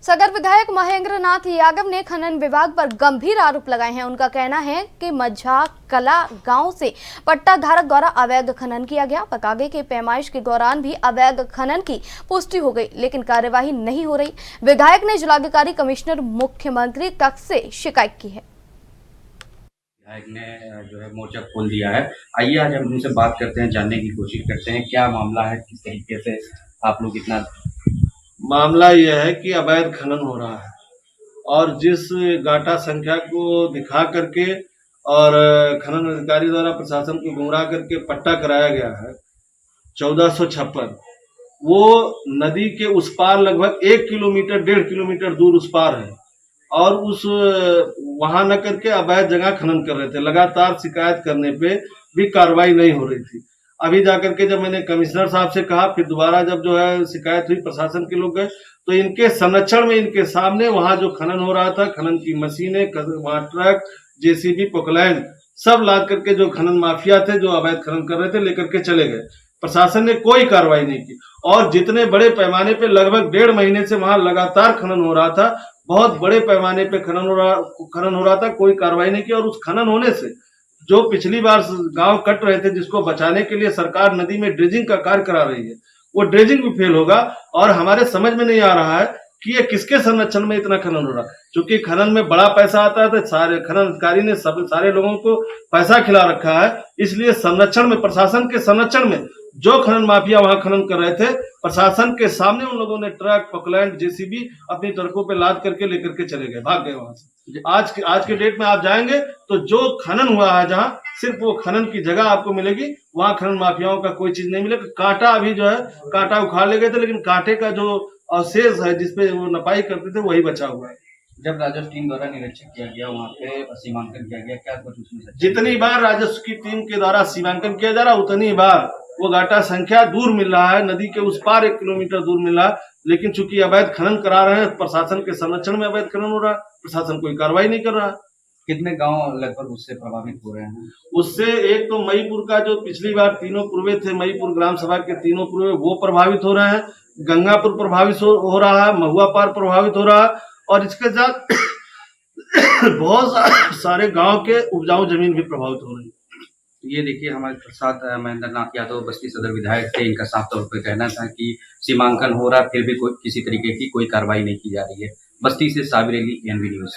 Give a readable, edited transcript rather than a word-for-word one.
सदर विधायक महेंद्र नाथ यादव ने खनन विभाग पर गंभीर आरोप लगाए हैं। उनका कहना है कि मझा कला गांव से पट्टा धारक द्वारा अवैध खनन किया गया। पकागे के पैमाइश के दौरान भी अवैध खनन की पुष्टि हो गई, लेकिन कार्यवाही नहीं हो रही। विधायक ने जिलाधिकारी, कमिश्नर, मुख्यमंत्री तक से शिकायत की है। विधायक ने जो है मोर्चा खोल दिया है। आइए आज हम उनसे बात करते हैं, जानने की कोशिश करते हैं क्या मामला है, किस तरीके से आप लोग इतना। मामला यह है कि अवैध खनन हो रहा है और जिस गाटा संख्या को दिखा करके और खनन अधिकारी द्वारा प्रशासन को गुमराह करके पट्टा कराया गया है 1456, वो नदी के उस पार लगभग 1 किलोमीटर 1.5 किलोमीटर दूर उस पार है और उस वहां न करके अवैध जगह खनन कर रहे थे। लगातार शिकायत करने पे भी कार्रवाई नहीं हो रही थी। अभी जाकर के जब मैंने कमिश्नर साहब से कहा, फिर दोबारा जब जो है शिकायत हुई, प्रशासन के लोग गए तो इनके संरक्षण में, इनके सामने वहां जो खनन हो रहा था, खनन की मशीनें, वहां ट्रक, जेसीबी, पोकलैंड सब लाद करके जो खनन माफिया थे, जो अवैध खनन कर रहे थे, लेकर के चले गए। प्रशासन ने कोई कार्रवाई नहीं की और जितने बड़े पैमाने पे लगभग 1.5 महीने से वहां लगातार खनन हो रहा था, बहुत बड़े पैमाने पे खनन हो रहा था, कोई कार्रवाई नहीं की। और उस खनन होने से जो पिछली बार गांव कट रहे थे, जिसको बचाने के लिए सरकार नदी में ड्रेजिंग का कार्य करा रही है, वो ड्रेजिंग भी फेल होगा। और हमारे समझ में नहीं आ रहा है कि ये किसके संरक्षण में इतना खनन हो रहा है। क्योंकि खनन में बड़ा पैसा आता है तो सारे खनन अधिकारी ने सारे लोगों को पैसा खिला रखा है, इसलिए संरक्षण में, प्रशासन के संरक्षण में जो खनन माफिया वहां खनन कर रहे थे, प्रशासन के सामने उन लोगों ने ट्रक, पोकलैंड, जेसीबी अपनी ट्रकों पे लाद करके लेकर के चले गए, भाग गए वहां से। आज के डेट में आप जाएंगे तो जो खनन हुआ है, जहां सिर्फ वो खनन की जगह आपको मिलेगी, वहां खनन माफियाओं का कोई चीज नहीं मिलेगा। कांटा अभी जो है, कांटा उखाड़ ले गए थे, लेकिन कांटे का जो अवशेष है जिसपे वो नपाई करते थे, वही बचा हुआ है। जब राजस्व टीम द्वारा निरीक्षण किया गया, वहाँ पे सीमांकन किया गया, क्या कुछ उसमें जितनी बार राजस्व की टीम के द्वारा सीमांकन किया जा रहा, उतनी बार वो गाटा संख्या दूर मिल रहा है, नदी के उस पार 1 किलोमीटर दूर मिल रहा है। लेकिन चूंकि अवैध खनन करा रहे हैं, प्रशासन के संरक्षण में अवैध खनन हो रहा है, प्रशासन कोई कार्रवाई नहीं कर रहा है। कितने गांव लगभग उससे प्रभावित हो रहे हैं? उससे एक तो मईपुर का, जो पिछली बार तीनों पूर्वे थे, मईपुर ग्राम सभा के तीनों पूर्वे, वो प्रभावित हो रहे हैं। गंगापुर प्रभावित हो रहा है, महुआ पार प्रभावित हो रहा है और इसके साथ बहुत सारे गांव के उपजाऊ जमीन भी प्रभावित हो रही है। ये देखिए, हमारे साथ महेंद्र नाथ यादव बस्ती सदर विधायक थे। इनका साफ तौर पर कहना था कि सीमांकन हो रहा, फिर भी कोई किसी तरीके की कोई कार्रवाई नहीं की जा रही है। बस्ती से साबिर अली, एनवी न्यूज।